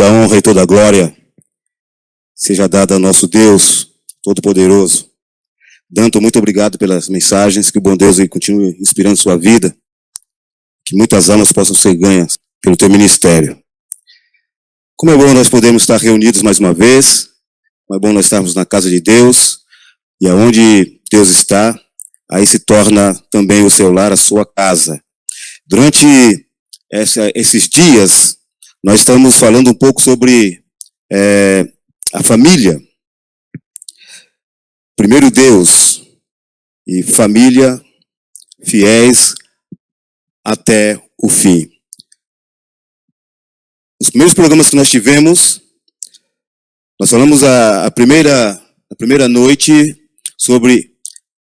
Toda a honra e toda a glória seja dada ao nosso Deus Todo-Poderoso. Danto, muito obrigado pelas mensagens, que o bom Deus continue inspirando sua vida, que muitas almas possam ser ganhas pelo teu ministério. Como é bom nós podermos estar reunidos mais uma vez, como é bom nós estarmos na casa de Deus, e aonde Deus está, aí se torna também o seu lar, a sua casa. Durante esses dias, nós estamos falando um pouco sobre a família. Primeiro Deus e família fiéis até o fim. Os primeiros programas que nós tivemos, nós falamos a primeira noite sobre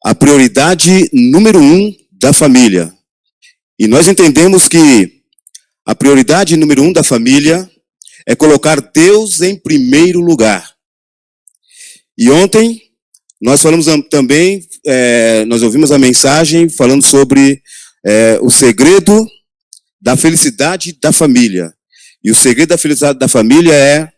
a prioridade número 1 da família. E nós entendemos que a prioridade número 1 da família é colocar Deus em primeiro lugar. E ontem nós falamos também, nós ouvimos a mensagem falando sobre o segredo da felicidade da família. E o segredo da felicidade da família é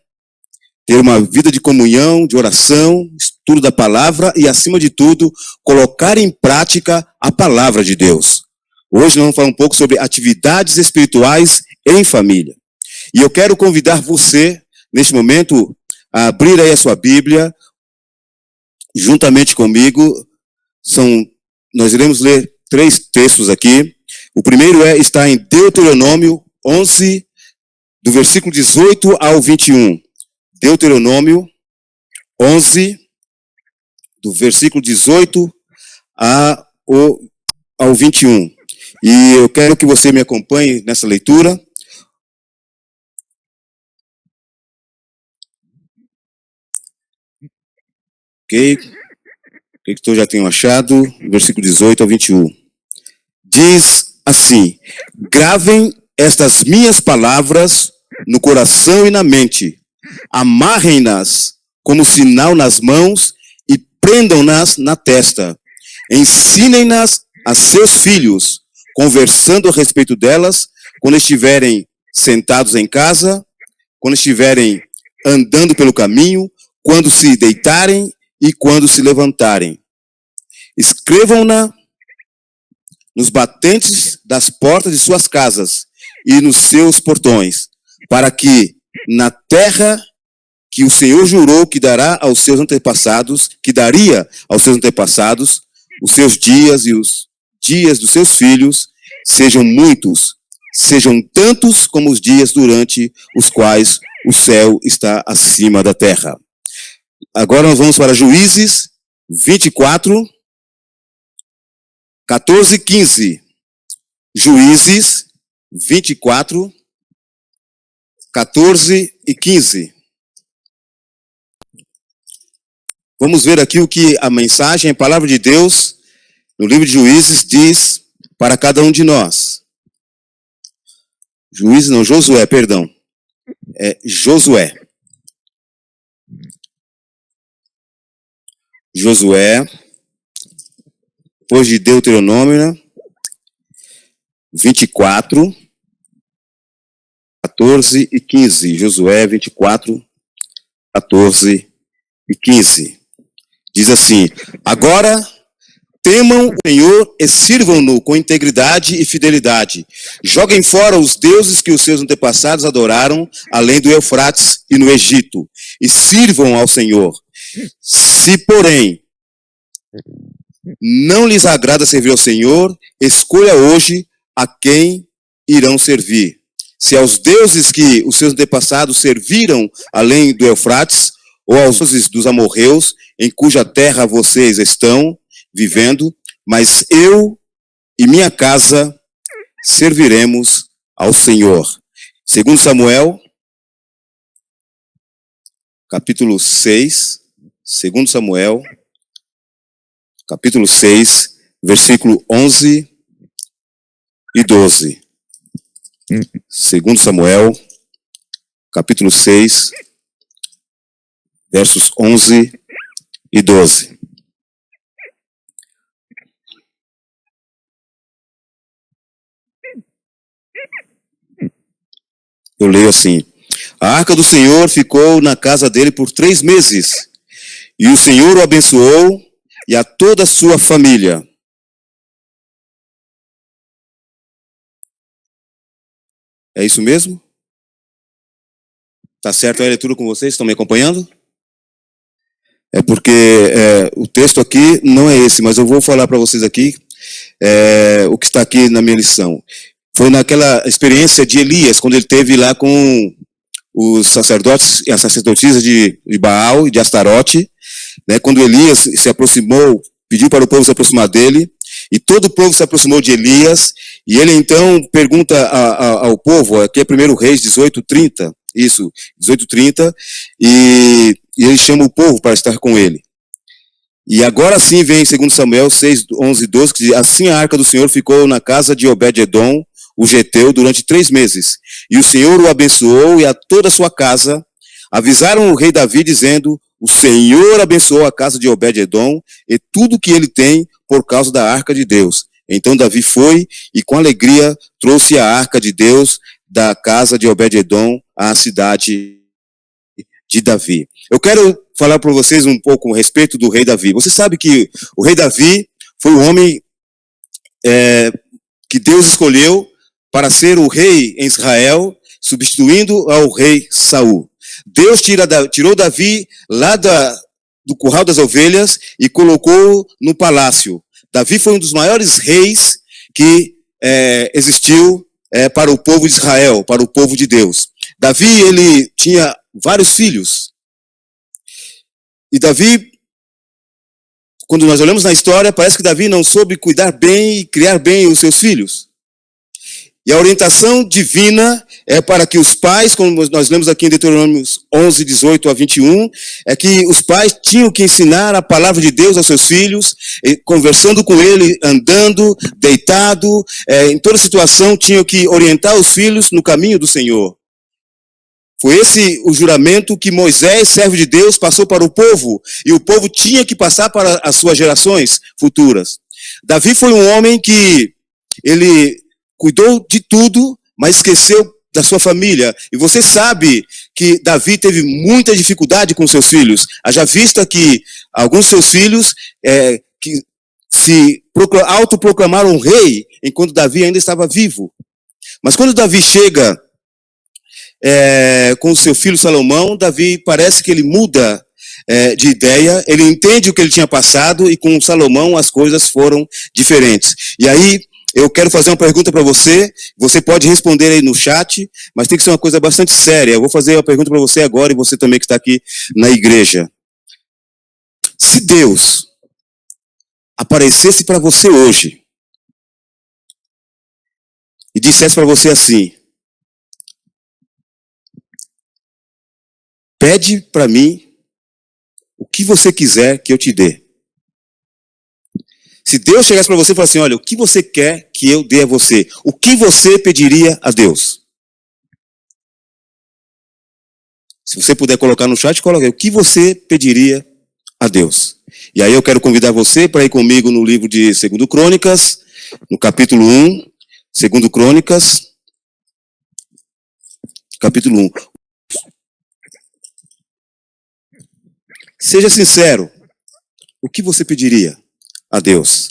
ter uma vida de comunhão, de oração, estudo da palavra e, acima de tudo, colocar em prática a palavra de Deus. Hoje nós vamos falar um pouco sobre atividades espirituais em família. E eu quero convidar você, neste momento, a abrir aí a sua Bíblia, juntamente comigo. Nós iremos ler 3 textos aqui. O primeiro está em Deuteronômio 11, do versículo 18 ao 21. Deuteronômio 11, do versículo 18 ao 21. E eu quero que você me acompanhe nessa leitura. Ok? Que eu já tenho achado, versículo 18 ao 21. Diz assim: gravem estas minhas palavras no coração e na mente, amarrem-nas como sinal nas mãos e prendam-nas na testa. Ensinem-nas a seus filhos, conversando a respeito delas, quando estiverem sentados em casa, quando estiverem andando pelo caminho, quando se deitarem e quando se levantarem. Escrevam-na nos batentes das portas de suas casas e nos seus portões, para que na terra que o Senhor jurou que dará aos seus antepassados, que daria aos seus antepassados, os seus dias e os dias dos seus filhos sejam muitos, sejam tantos como os dias durante os quais o céu está acima da terra. Agora nós vamos para Juízes 24, 14 e 15. Juízes 24, 14 e 15. Vamos ver aqui o que a mensagem, a palavra de Deus, no livro de Juízes, diz para cada um de nós. Josué, perdão. É Josué. Josué, depois de Deuteronômio, 24, 14 e 15. Josué 24, 14 e 15. Diz assim: agora temam o Senhor e sirvam-no com integridade e fidelidade. Joguem fora os deuses que os seus antepassados adoraram, além do Eufrates e no Egito, e sirvam ao Senhor. Se, porém, não lhes agrada servir ao Senhor, escolha hoje a quem irão servir. Se aos deuses que os seus antepassados serviram além do Eufrates, ou aos deuses dos amorreus, em cuja terra vocês estão vivendo, mas eu e minha casa serviremos ao Senhor. Segundo Samuel, capítulo 6, segundo Samuel, capítulo 6, versículo 11 e 12. Segundo Samuel, capítulo 6, versos 11 e 12. Eu leio assim: A arca do Senhor ficou na casa dele por 3 meses. E o Senhor o abençoou e a toda a sua família. É isso mesmo? Tá certo a leitura com vocês? Estão me acompanhando? É porque o texto aqui não é esse, mas eu vou falar para vocês aqui o que está aqui na minha lição. Foi naquela experiência de Elias, quando ele esteve lá com os sacerdotes e as sacerdotisas de Baal e de Astarote, né, quando Elias se aproximou, pediu para o povo se aproximar dele, e todo o povo se aproximou de Elias, e ele então pergunta ao povo, aqui é 1 Reis 18:30, isso, 18:30, e ele chama o povo para estar com ele. E agora sim vem 2 Samuel 6:11-12, que diz, assim a arca do Senhor ficou na casa de Obed-edom, o geteu, durante 3 meses. E o Senhor o abençoou e a toda a sua casa. Avisaram o rei Davi, dizendo, o Senhor abençoou a casa de Obed-edom e tudo que ele tem por causa da arca de Deus. Então Davi foi e com alegria trouxe a arca de Deus da casa de Obed-edom à cidade de Davi. Eu quero falar para vocês um pouco a respeito do rei Davi. Você sabe que o rei Davi foi o homem que Deus escolheu para ser o rei em Israel, substituindo ao rei Saul. Deus tirou Davi lá do curral das ovelhas e colocou no palácio. Davi foi um dos maiores reis que existiu para o povo de Israel, para o povo de Deus. Davi, ele tinha vários filhos. E Davi, quando nós olhamos na história, parece que Davi não soube cuidar bem e criar bem os seus filhos. E a orientação divina é para que os pais, como nós lemos aqui em Deuteronômio 11:18-21, é que os pais tinham que ensinar a palavra de Deus aos seus filhos, conversando com ele, andando, deitado, em toda situação tinham que orientar os filhos no caminho do Senhor. Foi esse o juramento que Moisés, servo de Deus, passou para o povo, e o povo tinha que passar para as suas gerações futuras. Davi foi um homem que ele cuidou de tudo, mas esqueceu da sua família. E você sabe que Davi teve muita dificuldade com seus filhos. Haja vista que alguns seus filhos que se autoproclamaram rei enquanto Davi ainda estava vivo. Mas quando Davi chega com o seu filho Salomão, Davi parece que ele muda de ideia, ele entende o que ele tinha passado e com Salomão as coisas foram diferentes. E aí, eu quero fazer uma pergunta para você, você pode responder aí no chat, mas tem que ser uma coisa bastante séria. Eu vou fazer uma pergunta para você agora e você também que está aqui na igreja. Se Deus aparecesse para você hoje e dissesse para você assim, pede para mim o que você quiser que eu te dê. Se Deus chegasse para você e falasse assim, olha, o que você quer que eu dê a você? O que você pediria a Deus? Se você puder colocar no chat, coloque aí. O que você pediria a Deus? E aí eu quero convidar você para ir comigo no livro de 2 Crônicas, no capítulo 1, 2 Crônicas, capítulo 1. Seja sincero, o que você pediria a Deus?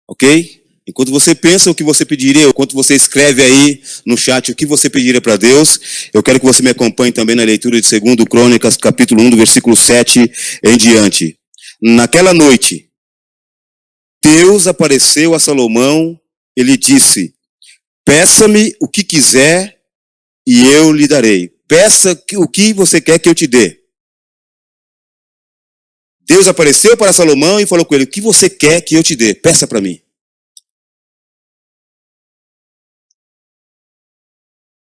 Ok? Enquanto você pensa o que você pediria, enquanto você escreve aí no chat o que você pediria para Deus, eu quero que você me acompanhe também na leitura de 2 Crônicas, capítulo 1, do versículo 7 em diante. Naquela noite, Deus apareceu a Salomão, ele disse, peça-me o que quiser e eu lhe darei. Peça o que você quer que eu te dê. Deus apareceu para Salomão e falou com ele, o que você quer que eu te dê? Peça para mim.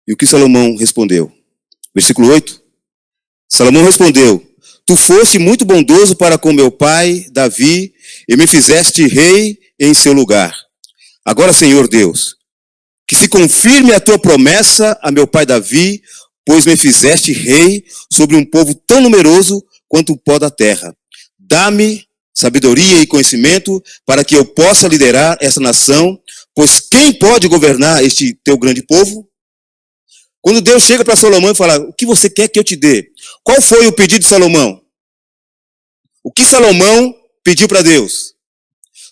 E o que Salomão respondeu? Versículo 8. Salomão respondeu, tu foste muito bondoso para com meu pai, Davi, e me fizeste rei em seu lugar. Agora, Senhor Deus, que se confirme a tua promessa a meu pai Davi, pois me fizeste rei sobre um povo tão numeroso quanto o pó da terra. Dá-me sabedoria e conhecimento para que eu possa liderar essa nação, pois quem pode governar este teu grande povo? Quando Deus chega para Salomão e fala, o que você quer que eu te dê? Qual foi o pedido de Salomão? O que Salomão pediu para Deus?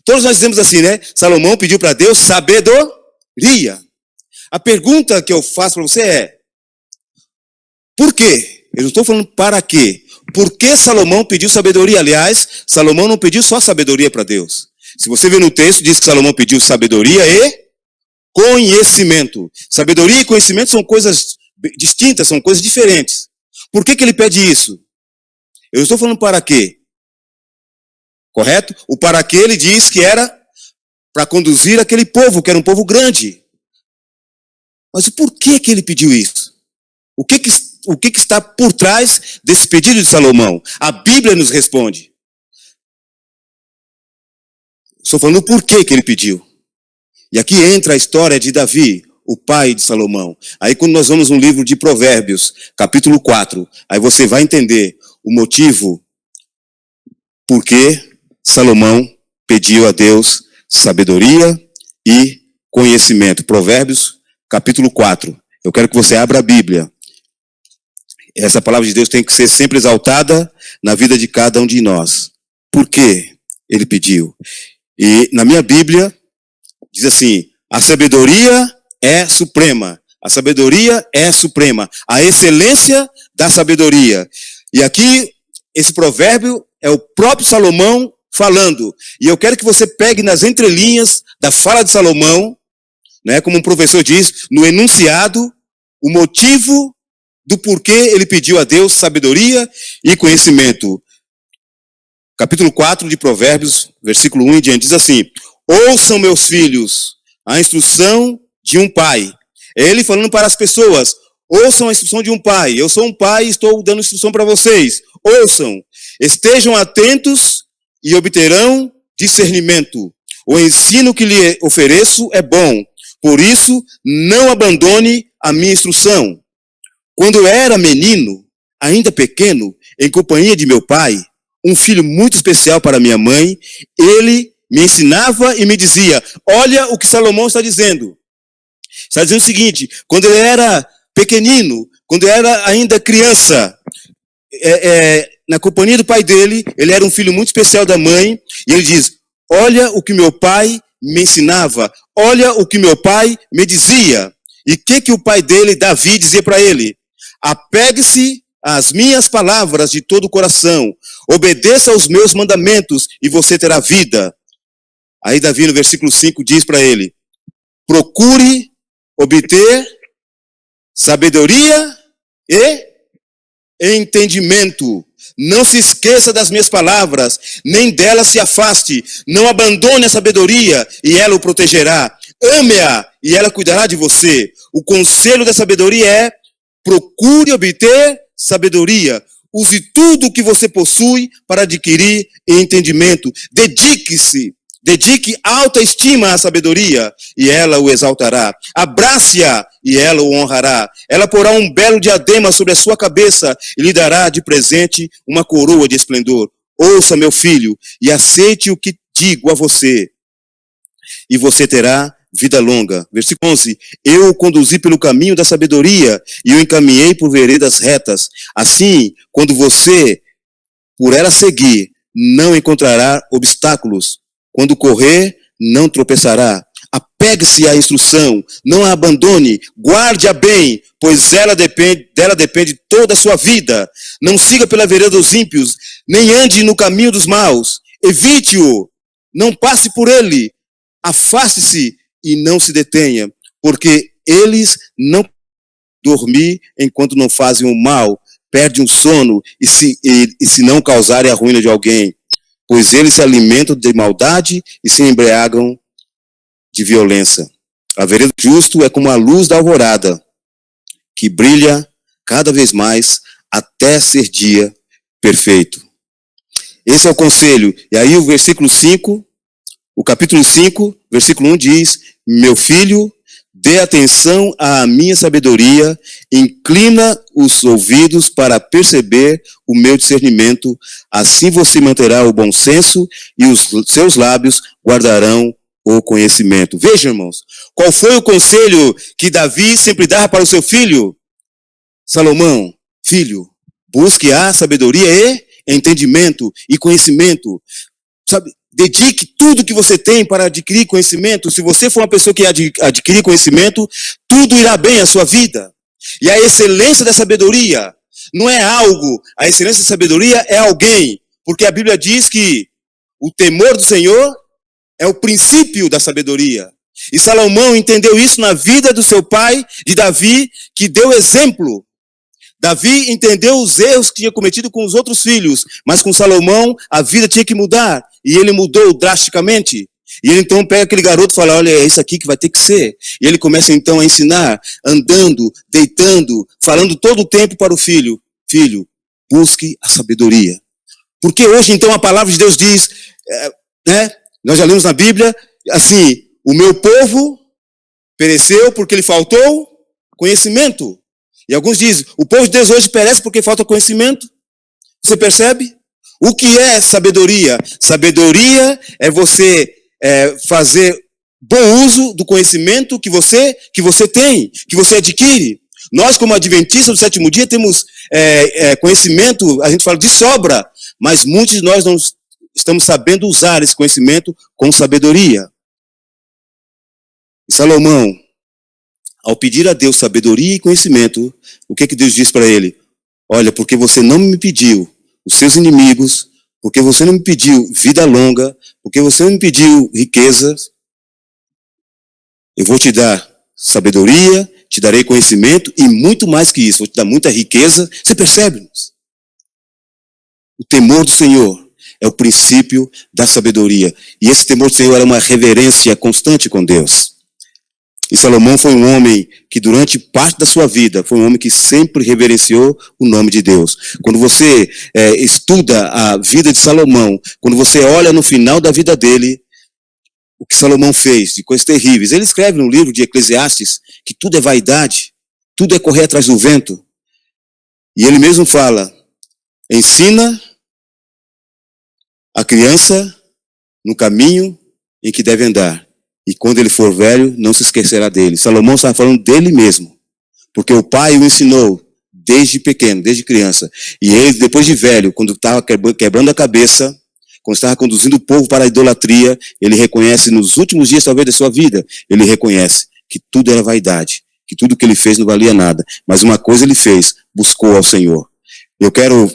Todos nós dizemos assim, né? Salomão pediu para Deus sabedoria. A pergunta que eu faço para você é, por quê? Eu não estou falando para quê. Por que Salomão pediu sabedoria? Aliás, Salomão não pediu só sabedoria para Deus. Se você ver no texto, diz que Salomão pediu sabedoria e conhecimento. Sabedoria e conhecimento são coisas distintas, são coisas diferentes. Por que ele pede isso? Eu estou falando para quê? Correto? O para quê ele diz que era para conduzir aquele povo, que era um povo grande. Mas por que ele pediu isso? O que está por trás desse pedido de Salomão? A Bíblia nos responde. Estou falando por que ele pediu. E aqui entra a história de Davi, o pai de Salomão. Aí quando nós vamos no livro de Provérbios, capítulo 4, aí você vai entender o motivo por que Salomão pediu a Deus sabedoria e conhecimento. Provérbios, capítulo 4. Eu quero que você abra a Bíblia. Essa palavra de Deus tem que ser sempre exaltada na vida de cada um de nós. Por que ele pediu? E na minha Bíblia, diz assim, a sabedoria é suprema. A sabedoria é suprema. A excelência da sabedoria. E aqui, esse provérbio é o próprio Salomão falando. E eu quero que você pegue nas entrelinhas da fala de Salomão, né, como um professor diz, no enunciado, o motivo do porquê ele pediu a Deus sabedoria e conhecimento. Capítulo 4 de Provérbios, versículo 1 em diante, diz assim, ouçam meus filhos a instrução de um pai. É ele falando para as pessoas, ouçam a instrução de um pai. Eu sou um pai e estou dando instrução para vocês. Ouçam, estejam atentos e obterão discernimento. O ensino que lhe ofereço é bom, por isso não abandone a minha instrução. Quando eu era menino, ainda pequeno, em companhia de meu pai, um filho muito especial para minha mãe, ele me ensinava e me dizia, olha o que Salomão está dizendo. Está dizendo o seguinte, quando ele era pequenino, quando ele era ainda criança, na companhia do pai dele, ele era um filho muito especial da mãe, e ele diz, olha o que meu pai me ensinava, olha o que meu pai me dizia. E o que o pai dele, Davi, dizia para ele? Apegue-se às minhas palavras de todo o coração, obedeça aos meus mandamentos e você terá vida. Aí Davi no versículo 5 diz para ele, procure obter sabedoria e entendimento. Não se esqueça das minhas palavras, nem delas se afaste. Não abandone a sabedoria e ela o protegerá. Ame-a e ela cuidará de você. O conselho da sabedoria é, procure obter sabedoria. Use tudo o que você possui para adquirir entendimento. Dedique alta estima à sabedoria e ela o exaltará. Abrace-a e ela o honrará. Ela porá um belo diadema sobre a sua cabeça e lhe dará de presente uma coroa de esplendor. Ouça, meu filho, e aceite o que digo a você, e você terá vida longa. Versículo 11. Eu o conduzi pelo caminho da sabedoria e o encaminhei por veredas retas. Assim, quando você por ela seguir, não encontrará obstáculos. Quando correr, não tropeçará. Apegue-se à instrução, não a abandone, guarde-a bem, pois dela depende toda a sua vida. Não siga pela vereda dos ímpios, nem ande no caminho dos maus. Evite-o, não passe por ele. Afaste-se e não se detenha, porque eles não dormir enquanto não fazem o mal, perde um sono e se não causarem a ruína de alguém. Pois eles se alimentam de maldade e se embriagam de violência. A vereda do justo é como a luz da alvorada, que brilha cada vez mais até ser dia perfeito. Esse é o conselho. E aí o versículo 5, o capítulo 5, versículo 1 diz, meu filho, Dê atenção à minha sabedoria, inclina os ouvidos para perceber o meu discernimento, assim você manterá o bom senso e os seus lábios guardarão o conhecimento. Vejam, irmãos, qual foi o conselho que Davi sempre dava para o seu filho? Salomão, filho, busque a sabedoria e entendimento e conhecimento. Sabe? Dedique tudo que você tem para adquirir conhecimento. Se você for uma pessoa que adquirir conhecimento, tudo irá bem à sua vida. E a excelência da sabedoria não é algo, a excelência da sabedoria é alguém. Porque a Bíblia diz que o temor do Senhor é o princípio da sabedoria. E Salomão entendeu isso na vida do seu pai, de Davi, que deu exemplo. Davi entendeu os erros que tinha cometido com os outros filhos, mas com Salomão a vida tinha que mudar, e ele mudou drasticamente. E ele então pega aquele garoto e fala, olha, é isso aqui que vai ter que ser. E ele começa então a ensinar, andando, deitando, falando todo o tempo para o filho, filho, busque a sabedoria. Porque hoje então a palavra de Deus diz, nós já lemos na Bíblia, assim, o meu povo pereceu porque lhe faltou conhecimento. E alguns dizem, o povo de Deus hoje perece porque falta conhecimento. Você percebe? O que é sabedoria? Sabedoria é você fazer bom uso do conhecimento que você tem, que você adquire. Nós, como adventistas do sétimo dia, temos conhecimento, a gente fala de sobra, mas muitos de nós não estamos sabendo usar esse conhecimento com sabedoria. E Salomão, ao pedir a Deus sabedoria e conhecimento, o que Deus diz para ele? Olha, porque você não me pediu os seus inimigos, porque você não me pediu vida longa, porque você não me pediu riquezas, eu vou te dar sabedoria, te darei conhecimento e muito mais que isso, vou te dar muita riqueza. Você percebe, irmãos? O temor do Senhor é o princípio da sabedoria. E esse temor do Senhor era uma reverência constante com Deus. E Salomão foi um homem que durante parte da sua vida, foi um homem que sempre reverenciou o nome de Deus. Quando você estuda a vida de Salomão, quando você olha no final da vida dele, o que Salomão fez de coisas terríveis. Ele escreve no livro de Eclesiastes que tudo é vaidade, tudo é correr atrás do vento. E ele mesmo fala, ensina a criança no caminho em que deve andar. E quando ele for velho, não se esquecerá dele. Salomão estava falando dele mesmo. Porque o pai o ensinou desde pequeno, desde criança. E ele, depois de velho, quando estava quebrando a cabeça, quando estava conduzindo o povo para a idolatria, ele reconhece nos últimos dias, talvez, da sua vida, ele reconhece que tudo era vaidade, que tudo que ele fez não valia nada. Mas uma coisa ele fez, buscou ao Senhor. Eu quero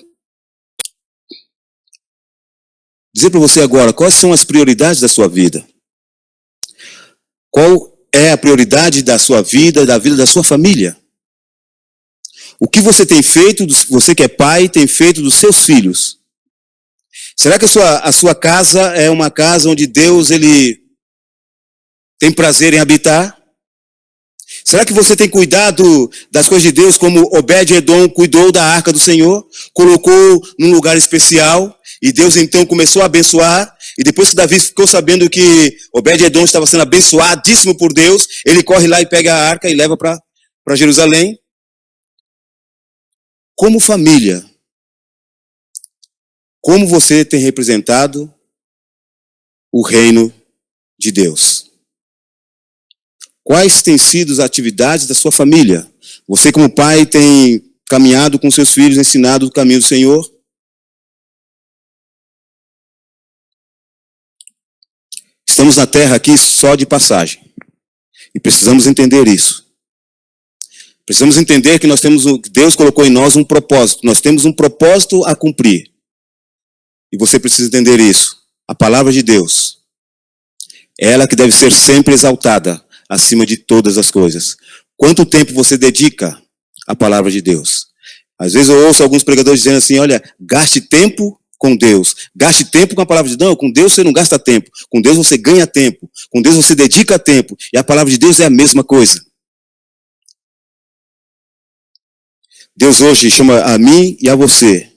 dizer para você agora, quais são as prioridades da sua vida? Qual é a prioridade da sua vida, da vida da sua família? O que você tem feito, você que é pai, tem feito dos seus filhos? Será que a sua casa é uma casa onde Deus ele tem prazer em habitar? Será que você tem cuidado das coisas de Deus como Obed-Edom cuidou da arca do Senhor? Colocou num lugar especial e Deus então começou a abençoar. E depois que Davi ficou sabendo que Obed-Edom estava sendo abençoadíssimo por Deus, ele corre lá e pega a arca e leva para Jerusalém. Como família, como você tem representado o reino de Deus? Quais têm sido as atividades da sua família? Você como pai tem caminhado com seus filhos, ensinado o caminho do Senhor? Estamos na terra aqui só de passagem. E precisamos entender isso. Precisamos entender que Deus colocou em nós um propósito. Nós temos um propósito a cumprir. E você precisa entender isso. A palavra de Deus, ela que deve ser sempre exaltada acima de todas as coisas. Quanto tempo você dedica à palavra de Deus? Às vezes eu ouço alguns pregadores dizendo assim, olha, gaste tempo com Deus. Gaste tempo com a palavra de Deus. Não, com Deus você não gasta tempo. Com Deus você ganha tempo. Com Deus você dedica tempo. E a palavra de Deus é a mesma coisa. Deus hoje chama a mim e a você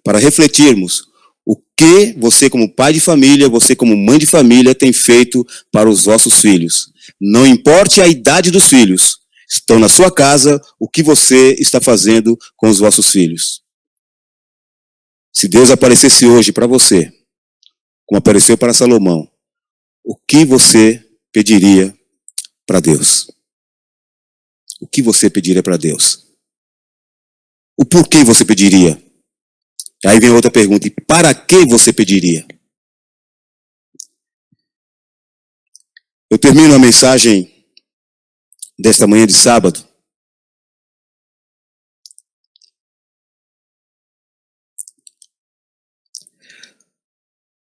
para refletirmos o que você, como pai de família, você, como mãe de família, tem feito para os vossos filhos. Não importe a idade dos filhos, estão na sua casa, o que você está fazendo com os vossos filhos. Se Deus aparecesse hoje para você, como apareceu para Salomão, o que você pediria para Deus? O que você pediria para Deus? O porquê você pediria? Aí vem outra pergunta, e para que você pediria? Eu termino a mensagem desta manhã de sábado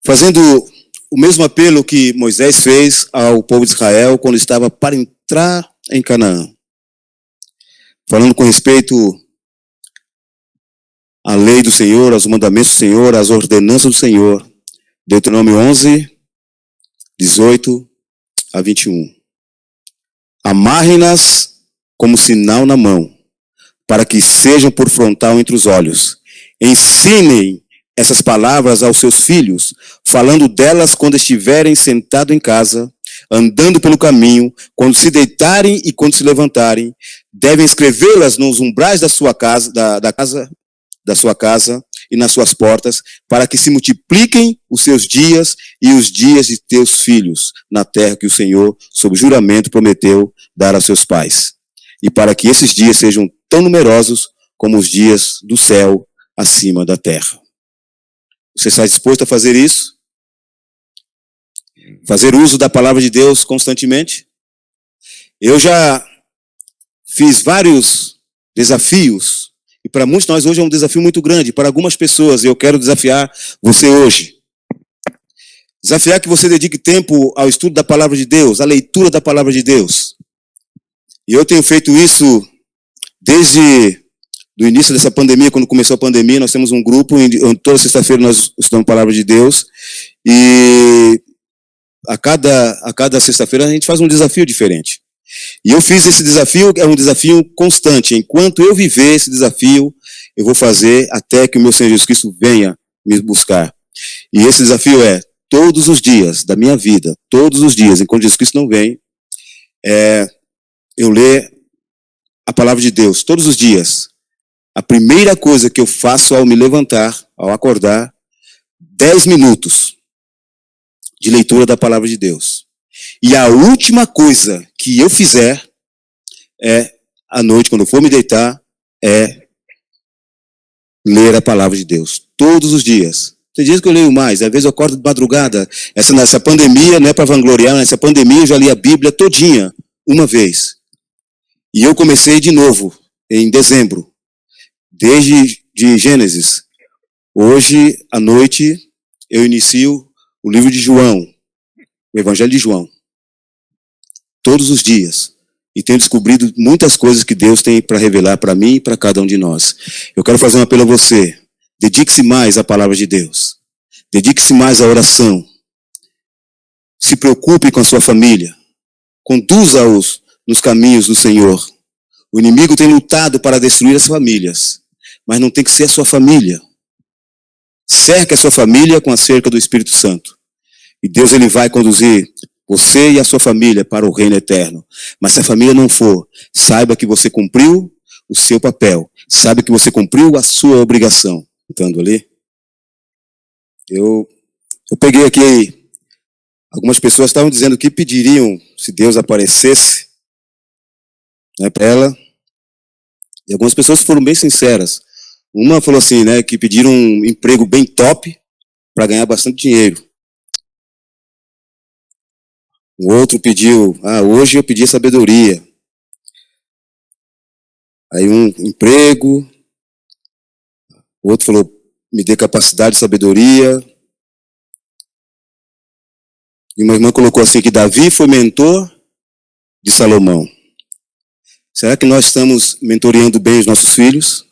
fazendo o mesmo apelo que Moisés fez ao povo de Israel quando estava para entrar em Canaã. Falando com respeito à lei do Senhor, aos mandamentos do Senhor, às ordenanças do Senhor. Deuteronômio 11, 18 a 21. Amarrem-nas como sinal na mão, para que sejam por frontal entre os olhos. Ensinem essas palavras aos seus filhos, falando delas quando estiverem sentados em casa, andando pelo caminho, quando se deitarem e quando se levantarem. Devem escrevê-las nos umbrais da sua casa, da sua casa e nas suas portas, para que se multipliquem os seus dias e os dias de teus filhos na terra que o Senhor, sob juramento, prometeu dar a seus pais. E para que esses dias sejam tão numerosos como os dias do céu acima da terra. Você está disposto a fazer isso? Fazer uso da palavra de Deus constantemente? Eu já fiz vários desafios, e para muitos de nós hoje é um desafio muito grande. Para algumas pessoas, eu quero desafiar você hoje. Desafiar que você dedique tempo ao estudo da palavra de Deus, à leitura da palavra de Deus. E eu tenho feito isso desde do início dessa pandemia, quando começou a pandemia. Nós temos um grupo, toda sexta-feira nós estudamos a palavra de Deus, e a cada sexta-feira a gente faz um desafio diferente. E eu fiz esse desafio, é um desafio constante. Enquanto eu viver esse desafio, eu vou fazer até que o meu Senhor Jesus Cristo venha me buscar. E esse desafio é, todos os dias da minha vida, todos os dias, enquanto Jesus Cristo não vem, eu ler a palavra de Deus, todos os dias. A primeira coisa que eu faço ao me levantar, ao acordar, 10 minutos de leitura da palavra de Deus. E a última coisa que eu fizer à noite, quando eu for me deitar, é ler a palavra de Deus. Todos os dias. Tem dias que eu leio mais, às vezes eu acordo de madrugada. Nessa pandemia, não é para vangloriar, nessa pandemia eu já li a Bíblia todinha, uma vez. E eu comecei de novo, em dezembro. Desde de Gênesis. Hoje, à noite, eu inicio o livro de João, o Evangelho de João. Todos os dias. E tenho descobrido muitas coisas que Deus tem para revelar para mim e para cada um de nós. Eu quero fazer um apelo a você. Dedique-se mais à palavra de Deus. Dedique-se mais à oração. Se preocupe com a sua família. Conduza-os nos caminhos do Senhor. O inimigo tem lutado para destruir as famílias. Mas não tem que ser a sua família. Cerque a sua família com a cerca do Espírito Santo. E Deus ele vai conduzir você e a sua família para o reino eterno. Mas se a família não for, saiba que você cumpriu o seu papel. Saiba que você cumpriu a sua obrigação. Entrando ali. Eu peguei aqui, algumas pessoas estavam dizendo que pediriam se Deus aparecesse, né, para ela. E algumas pessoas foram bem sinceras. Uma falou assim, né, que pediram um emprego bem top para ganhar bastante dinheiro. O outro pediu, hoje eu pedi sabedoria. Aí um emprego. O outro falou, me dê capacidade e sabedoria. E uma irmã colocou assim, que Davi foi mentor de Salomão. Será que nós estamos mentoreando bem os nossos filhos?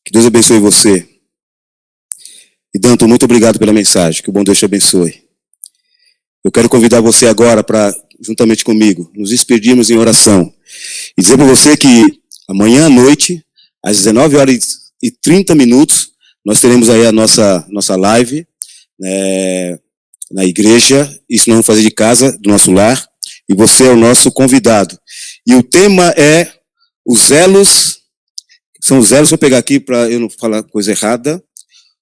Que Deus abençoe você. E Danton, muito obrigado pela mensagem. Que o bom Deus te abençoe. Eu quero convidar você agora para, juntamente comigo, nos despedirmos em oração. E dizer para você que amanhã à noite, às 19h30, nós teremos aí a nossa live na igreja. Isso nós vamos fazer de casa, do nosso lar. E você é o nosso convidado. E o tema é os elos. São os elos, vou pegar aqui para eu não falar coisa errada.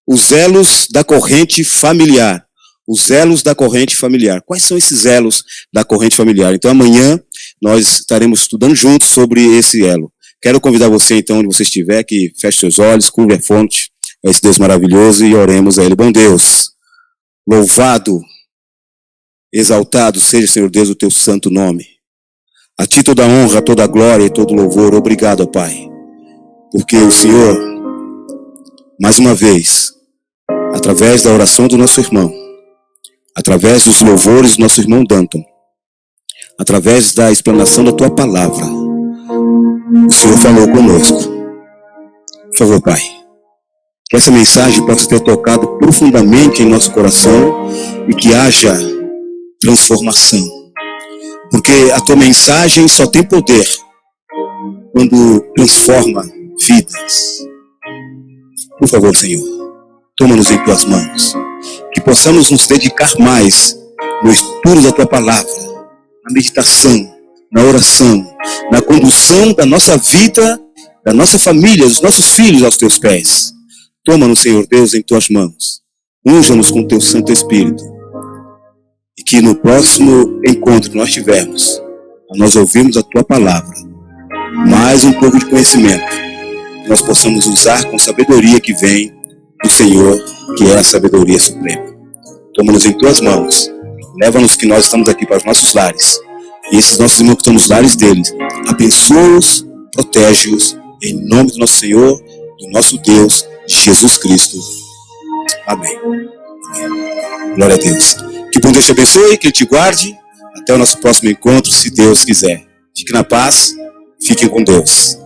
Os elos da corrente familiar. Os elos da corrente familiar. Quais são esses elos da corrente familiar? Então amanhã nós estaremos estudando juntos sobre esse elo. Quero convidar você então, onde você estiver, que feche seus olhos, curve a fonte a esse Deus maravilhoso e oremos a Ele. Bom Deus, louvado, exaltado seja, Senhor Deus, o teu santo nome. A ti toda a honra, toda a glória e todo o louvor. Obrigado, Pai. Porque o Senhor, mais uma vez, através da oração do nosso irmão, através dos louvores do nosso irmão Danton, através da explanação da tua palavra, o Senhor falou conosco. Por favor, Pai, que essa mensagem possa ter tocado profundamente em nosso coração e que haja transformação. Porque a tua mensagem só tem poder quando transforma vidas. Por favor, Senhor, toma-nos em tuas mãos. Que possamos nos dedicar mais no estudo da tua palavra, na meditação, na oração, na condução da nossa vida, da nossa família, dos nossos filhos aos teus pés. Toma-nos, Senhor Deus, em tuas mãos. Unja-nos com teu Santo Espírito. E que no próximo encontro que nós tivermos, nós ouvirmos a tua palavra, mais um pouco de conhecimento, nós possamos usar com sabedoria que vem do Senhor, que é a sabedoria suprema. Toma-nos em tuas mãos. Leva-nos, que nós estamos aqui para os nossos lares. E esses nossos irmãos que estão nos lares deles, abençoa-os, protege-os, em nome do nosso Senhor, do nosso Deus, Jesus Cristo. Amém. Amém. Glória a Deus. Que bom Deus te abençoe, que Ele te guarde. Até o nosso próximo encontro, se Deus quiser. Fique na paz. Fiquem com Deus.